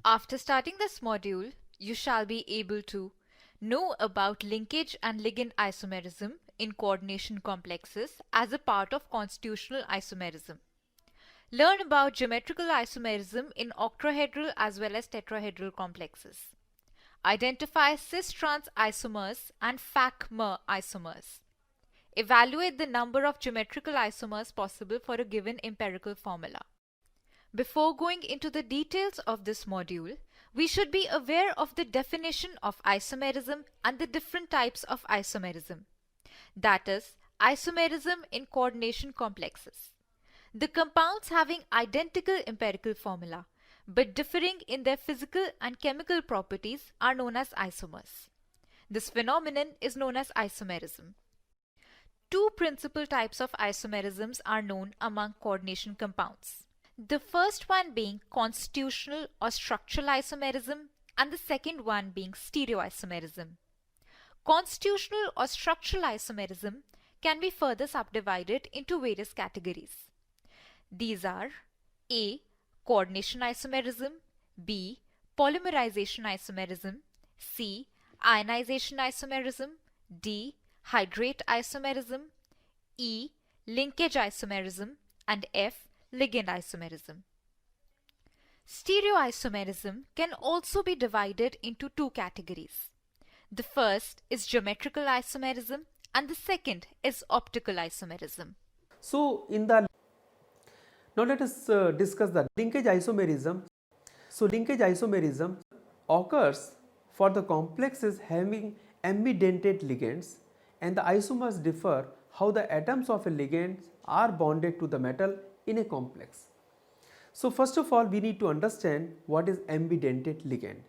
After starting this module, you shall be able to know about linkage and ligand isomerism in coordination complexes as a part of constitutional isomerism. Learn about geometrical isomerism in octahedral as well as tetrahedral complexes. Identify cis-trans isomers and FAC-MER isomers. Evaluate the number of geometrical isomers possible for a given empirical formula. Before going into the details of this module, we should be aware of the definition of isomerism and the different types of isomerism. That is, isomerism in coordination complexes. The compounds having identical empirical formula but differing in their physical and chemical properties are known as isomers. This phenomenon is known as isomerism. Two principal types of isomerisms are known among coordination compounds. The first one being constitutional or structural isomerism and the second one being stereoisomerism. Constitutional or structural isomerism can be further subdivided into various categories. These are A. Coordination isomerism, B. Polymerization isomerism, C. Ionization isomerism, D. Hydrate isomerism, E. Linkage isomerism, and F. Ligand isomerism. Stereoisomerism can also be divided into two categories. The first is geometrical isomerism and the second is optical isomerism. Now let us discuss the linkage isomerism. So linkage isomerism occurs for the complexes having ambidentate ligands, and the isomers differ how the atoms of a ligand are bonded to the metal in a complex. So first of all, we need to understand what is ambidentate ligand.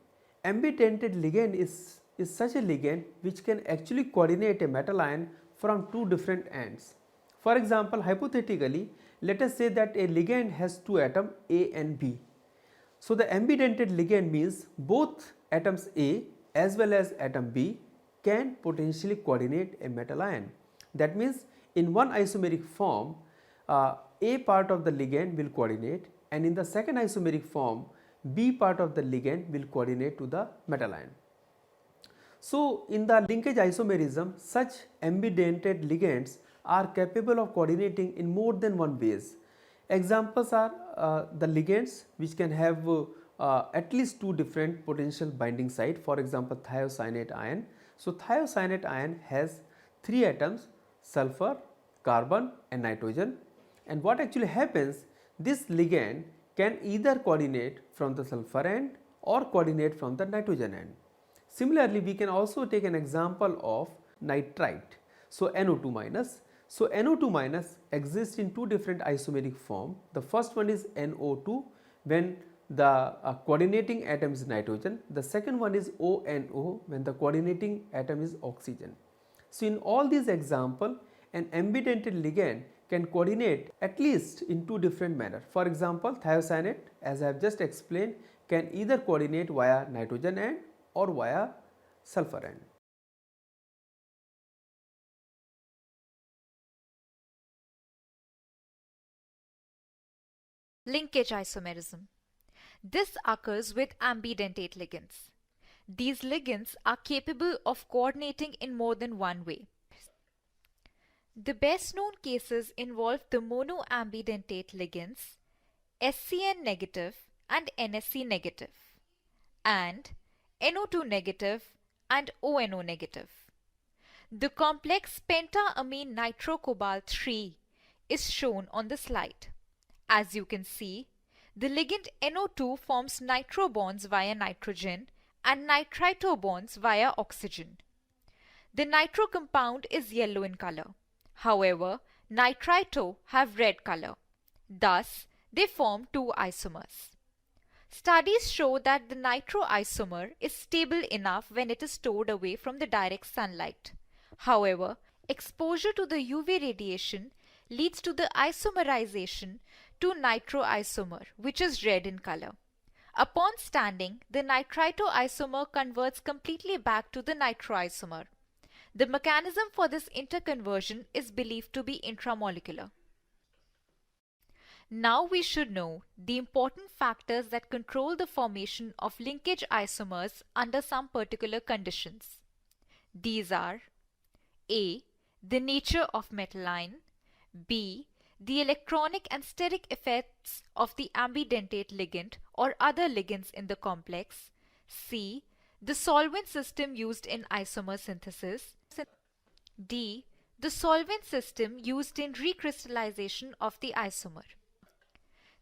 Ambidentate ligand is such a ligand which can actually coordinate a metal ion from two different ends. For example, hypothetically, let us say that a ligand has two atoms A and B. So the ambidentate ligand means both atoms A as well as atom B can potentially coordinate a metal ion. That means in one isomeric form, A part of the ligand will coordinate, and in the second isomeric form, B part of the ligand will coordinate to the metal ion. So in the linkage isomerism, such ambidentate ligands are capable of coordinating in more than one ways. Examples are the ligands which can have at least two different potential binding sites, for example thiocyanate ion. So thiocyanate ion has three atoms, sulfur, carbon and nitrogen, and what actually happens, this ligand can either coordinate from the sulfur end or coordinate from the nitrogen end. Similarly, we can also take an example of nitrite, so NO2 minus. So NO2 minus exists in two different isomeric form. The first one is NO2 when the coordinating atom is nitrogen. The second one is ONO when the coordinating atom is oxygen. So in all these examples, an ambidentate ligand can coordinate at least in two different manners. For example, thiocyanate, as I have just explained, can either coordinate via nitrogen end or via sulfur end. Linkage isomerism. This occurs with ambidentate ligands. These ligands are capable of coordinating in more than one way. The best known cases involve the monoambidentate ligands SCN negative and NSC negative, and NO2 negative and ONO negative. The complex pentaamine nitrocobalt 3 is shown on the slide. As you can see, the ligand NO2 forms nitro bonds via nitrogen and nitrito bonds via oxygen. The nitro compound is yellow in color. However, nitrito have red color. Thus, they form two isomers. Studies show that the nitro isomer is stable enough when it is stored away from the direct sunlight. However, exposure to the UV radiation leads to the isomerization to nitroisomer, which is red in color. Upon standing, the nitrito isomer converts completely back to the nitroisomer. The mechanism for this interconversion is believed to be intramolecular. Now we should know the important factors that control the formation of linkage isomers under some particular conditions. These are A. The nature of metal ion, B. The electronic and steric effects of the ambidentate ligand or other ligands in the complex, C. The solvent system used in isomer synthesis, D. The solvent system used in recrystallization of the isomer.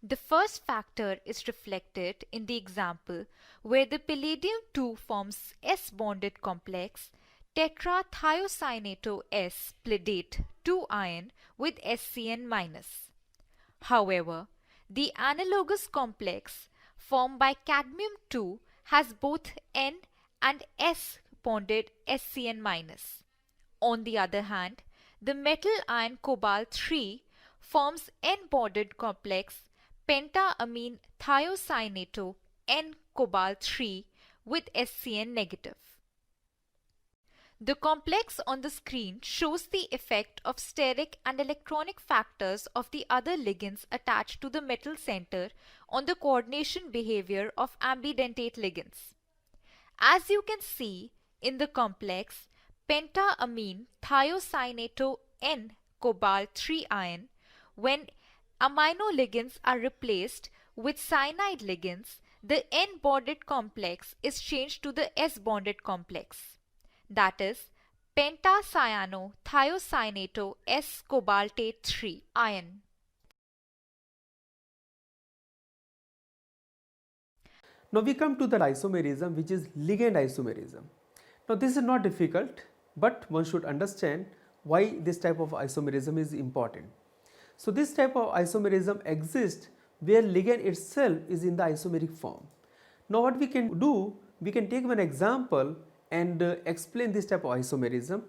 The first factor is reflected in the example where the palladium-2 forms S-bonded complex tetrathiocyanato S pledate 2 ion with SCN-. However, the analogous complex formed by cadmium-2 has both N and S bonded SCN-. On the other hand, the metal ion cobalt-3 forms N-bonded complex pentaamine thiocyanato N cobalt-3 with SCN negative. The complex on the screen shows the effect of steric and electronic factors of the other ligands attached to the metal center on the coordination behavior of ambidentate ligands. As you can see in the complex, pentaamine thiocyanato N cobalt-3 ion, when amino ligands are replaced with cyanide ligands, the N-bonded complex is changed to the S-bonded complex. That is pentacyanothiocyanato S cobaltate 3 ion. Now we come to the isomerism, which is ligand isomerism. Now this is not difficult, but one should understand why this type of isomerism is important. So this type of isomerism exists where ligand itself is in the isomeric form. Now what we can do, we can take one example and explain this type of isomerism.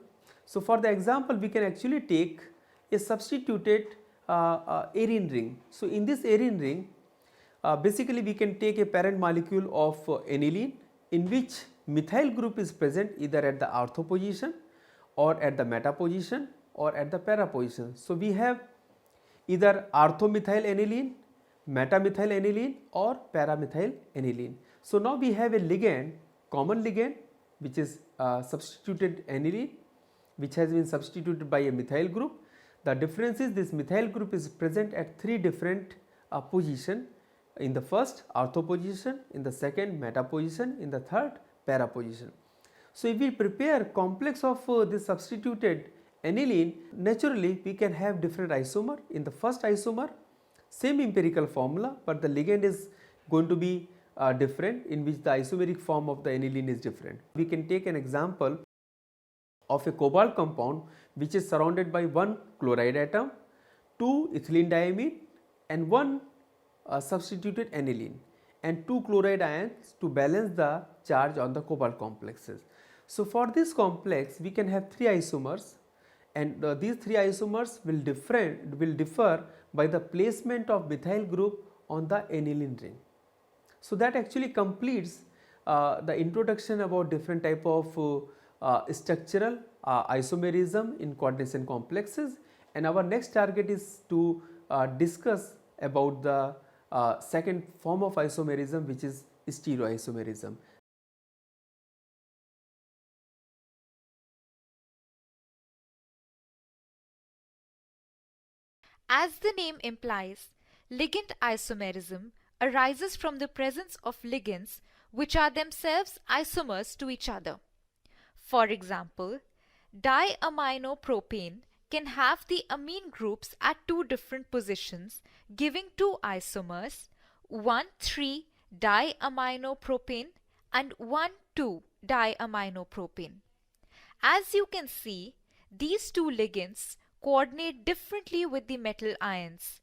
So for the example, we can actually take a substituted arene ring. So in this arene ring, basically we can take a parent molecule of aniline in which methyl group is present either at the ortho position or at the meta position or at the para position. So we have either orthomethyl aniline, metamethyl aniline or paramethyl aniline. So now we have a ligand, common ligand, which is substituted aniline, which has been substituted by a methyl group. The difference is this methyl group is present at 3 different positions. In the first ortho position, in the second meta position, in the third para position. So if we prepare complex of this substituted aniline, naturally we can have different isomer. In the first isomer, same empirical formula, but the ligand is going to be different, in which the isomeric form of the aniline is different. We can take an example of a cobalt compound which is surrounded by 1 chloride atom, 2 ethylene diamine and 1 substituted aniline and 2 chloride ions to balance the charge on the cobalt complexes. So for this complex we can have 3 isomers, and these 3 isomers will differ by the placement of methyl group on the aniline ring. So that actually completes the introduction about different type of structural isomerism in coordination complexes, and our next target is to discuss about the second form of isomerism, which is stereoisomerism. As the name implies, ligand isomerism arises from the presence of ligands which are themselves isomers to each other. For example, diaminopropane can have the amine groups at 2 different positions, giving 2 isomers, 1,3-diaminopropane and 1,2-diaminopropane. As you can see, these 2 ligands coordinate differently with the metal ions.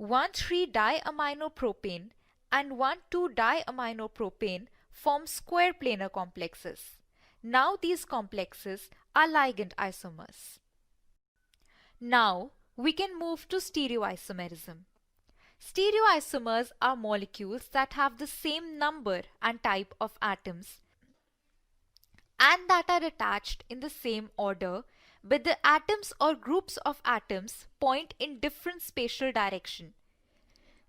1,3-diaminopropane and 1,2-diaminopropane form square planar complexes. Now these complexes are ligand isomers. Now we can move to stereoisomerism. Stereoisomers are molecules that have the same number and type of atoms and that are attached in the same order, but the atoms or groups of atoms point in different spatial direction.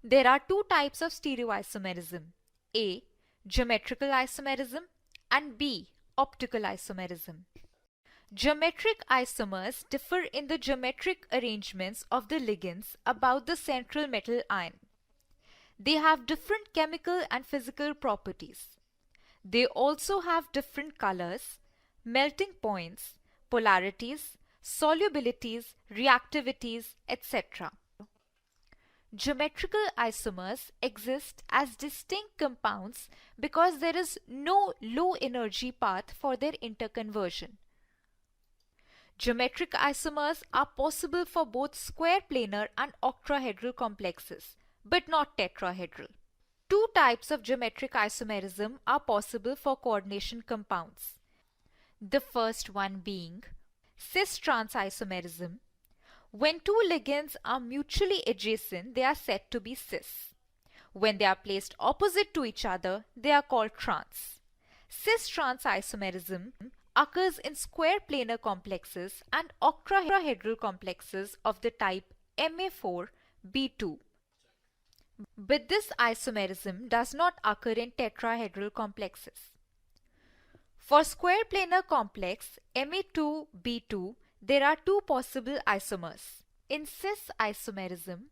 There are two types of stereoisomerism: A. Geometrical isomerism, and B. Optical isomerism. Geometric isomers differ in the geometric arrangements of the ligands about the central metal ion. They have different chemical and physical properties. They also have different colors, melting points, polarities, solubilities, reactivities, etc. Geometrical isomers exist as distinct compounds because there is no low energy path for their interconversion. Geometric isomers are possible for both square planar and octahedral complexes, but not tetrahedral. Two types of geometric isomerism are possible for coordination compounds. The first one being cis-trans isomerism. When two ligands are mutually adjacent, they are said to be cis. When they are placed opposite to each other, they are called trans. Cis-trans isomerism occurs in square planar complexes and octahedral complexes of the type Ma4B2. But this isomerism does not occur in tetrahedral complexes. For square planar complex Ma2B2, there are two possible isomers. In cis isomerism,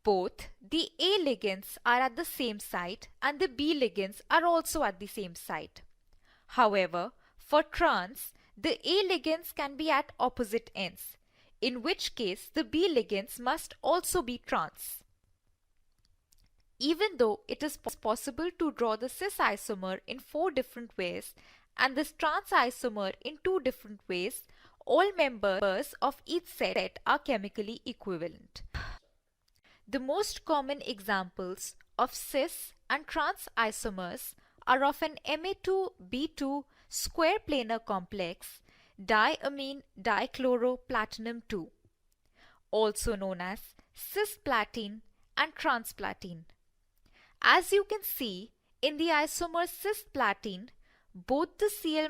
both the A ligands are at the same site and the B ligands are also at the same site. However, for trans, the A ligands can be at opposite ends, in which case the B ligands must also be trans. Even though it is possible to draw the cis isomer in 4 different ways and this trans isomer in 2 different ways, all members of each set are chemically equivalent. The most common examples of cis and trans isomers are of an Ma2B2 square planar complex, diamine dichloroplatinum 2, also known as cisplatin and transplatin. As you can see, in the isomer cisplatin, both the Cl-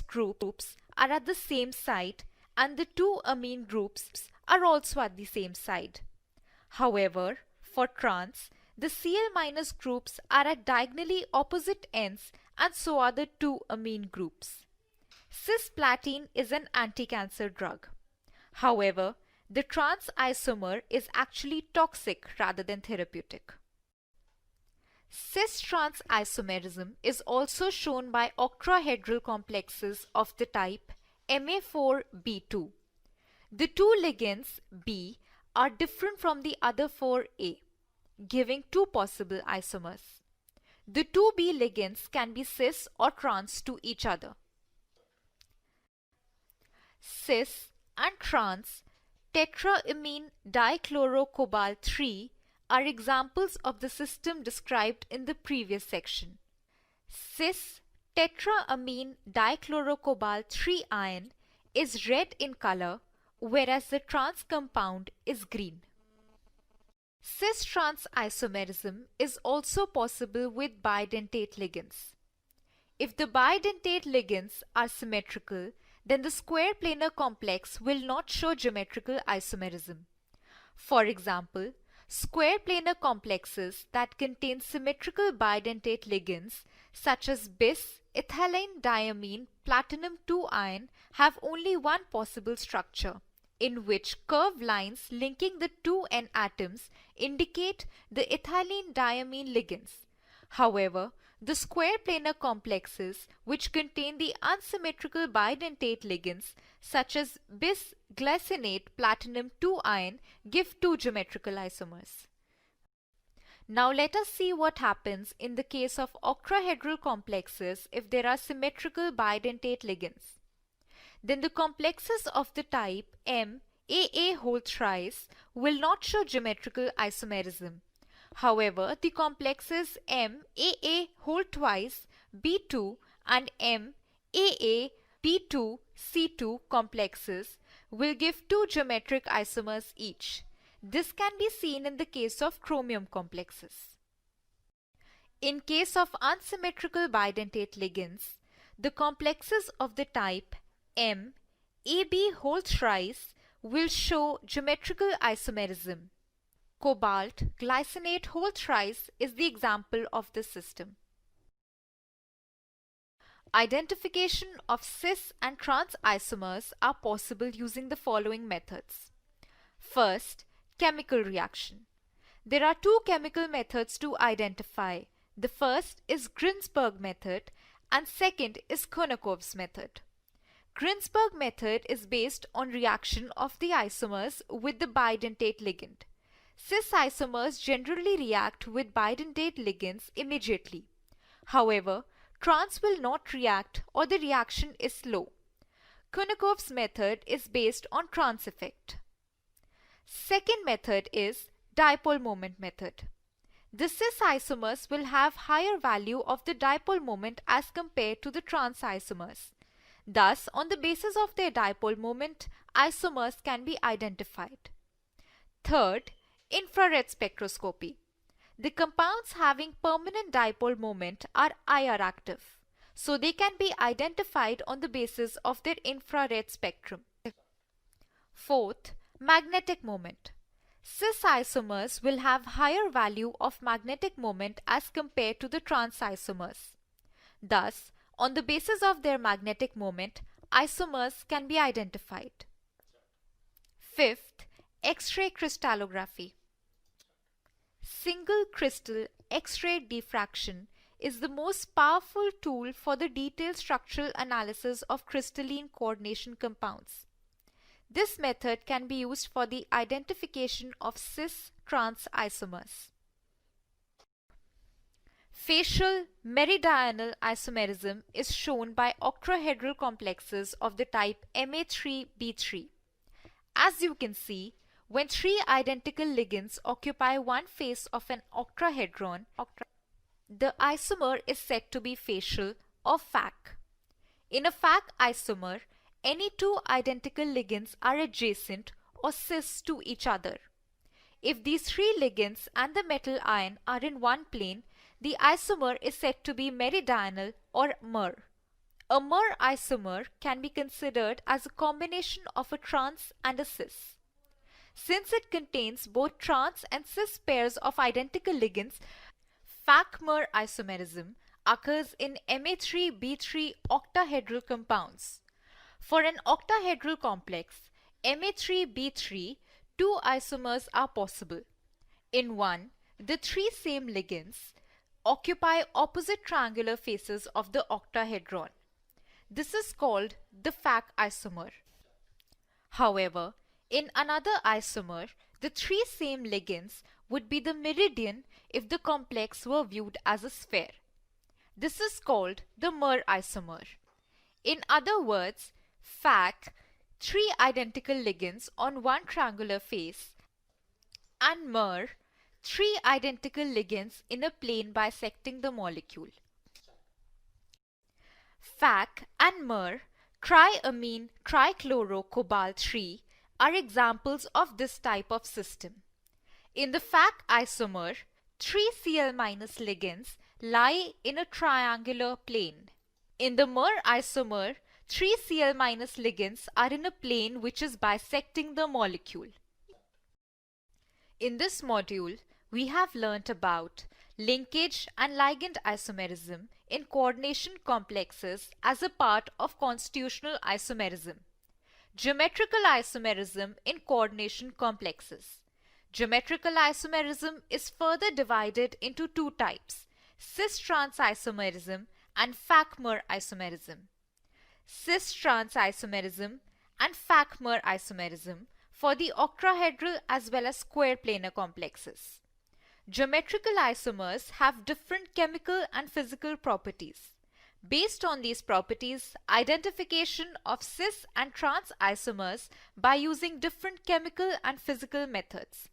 groups are at the same site and the two amine groups are also at the same site. However, for trans, the Cl- groups are at diagonally opposite ends and so are the two amine groups. Cisplatin is an anti-cancer drug. However, the trans isomer is actually toxic rather than therapeutic. Cis-trans isomerism is also shown by octahedral complexes of the type Ma4B2. The two ligands B are different from the other 4A, giving two possible isomers. The two B ligands can be cis or trans to each other. Cis and trans tetraamine dichlorocobalt 3 are examples of the system described in the previous section. Cis tetraamine dichlorocobalt 3 ion is red in color, whereas the trans compound is green. Cis-trans isomerism is also possible with bidentate ligands. If the bidentate ligands are symmetrical, then the square planar complex will not show geometrical isomerism. For example, square planar complexes that contain symmetrical bidentate ligands such as bis ethylene diamine platinum 2 ion have only one possible structure, in which curved lines linking the two N atoms indicate the ethylene diamine ligands. However, the square planar complexes which contain the unsymmetrical bidentate ligands such as bis-glycinate platinum 2 ion give two geometrical isomers. Now let us see what happens in the case of octahedral complexes if there are symmetrical bidentate ligands. Then the complexes of the type MAA whole thrice will not show geometrical isomerism. However, the complexes MAA whole twice B2 and MAA B2 C2 complexes will give two geometric isomers each. This can be seen in the case of chromium complexes. In case of unsymmetrical bidentate ligands, the complexes of the type MAB whole thrice will show geometrical isomerism. Cobalt glycinate whole thrice is the example of this system. Identification of cis and trans isomers are possible using the following methods. First, chemical reaction. There are two chemical methods to identify. The first is Ginsberg method and second is Konakov's method. Ginsberg method is based on reaction of the isomers with the bidentate ligand. Cis isomers generally react with bidentate ligands immediately. However, trans will not react or the reaction is slow. Konakov's method is based on trans effect. Second method is dipole moment method. The cis isomers will have higher value of the dipole moment as compared to the trans isomers. Thus, on the basis of their dipole moment, isomers can be identified. Third, infrared spectroscopy. The compounds having permanent dipole moment are IR active, so they can be identified on the basis of their infrared spectrum. Fourth, magnetic moment. Cis isomers will have higher value of magnetic moment as compared to the trans isomers. Thus, on the basis of their magnetic moment, isomers can be identified. Fifth, X-ray crystallography. Single crystal X-ray diffraction is the most powerful tool for the detailed structural analysis of crystalline coordination compounds. This method can be used for the identification of cis-trans isomers. Facial meridional isomerism is shown by octahedral complexes of the type Ma3B3. As you can see, when three identical ligands occupy one face of an octahedron, the isomer is said to be facial or FAC. In a FAC isomer, any two identical ligands are adjacent or cis to each other. If these three ligands and the metal ion are in one plane, the isomer is said to be meridional or mer. A mer isomer can be considered as a combination of a trans and a cis. Since it contains both trans and cis pairs of identical ligands, FAC-mer isomerism occurs in Ma3B3 octahedral compounds. For an octahedral complex, Ma3B3, two isomers are possible. In one, the three same ligands occupy opposite triangular faces of the octahedron. This is called the FAC isomer. However, in another isomer, the three same ligands would be the meridian if the complex were viewed as a sphere. This is called the mer isomer. In other words, FAC, three identical ligands on one triangular face, and mer, three identical ligands in a plane bisecting the molecule. FAC and mer, triamine trichlorocobalt-3, are examples of this type of system. In the FAC isomer, three Cl- ligands lie in a triangular plane. In the mer isomer, three Cl- ligands are in a plane which is bisecting the molecule. In this module, we have learnt about linkage and ligand isomerism in coordination complexes as a part of constitutional isomerism. Geometrical isomerism in coordination complexes. Geometrical isomerism is further divided into two types, cis-trans isomerism and FAC-mer isomerism. Cis-trans isomerism and FAC-mer isomerism for the octahedral as well as square planar complexes. Geometrical isomers have different chemical and physical properties. Based on these properties, identification of cis and trans isomers by using different chemical and physical methods.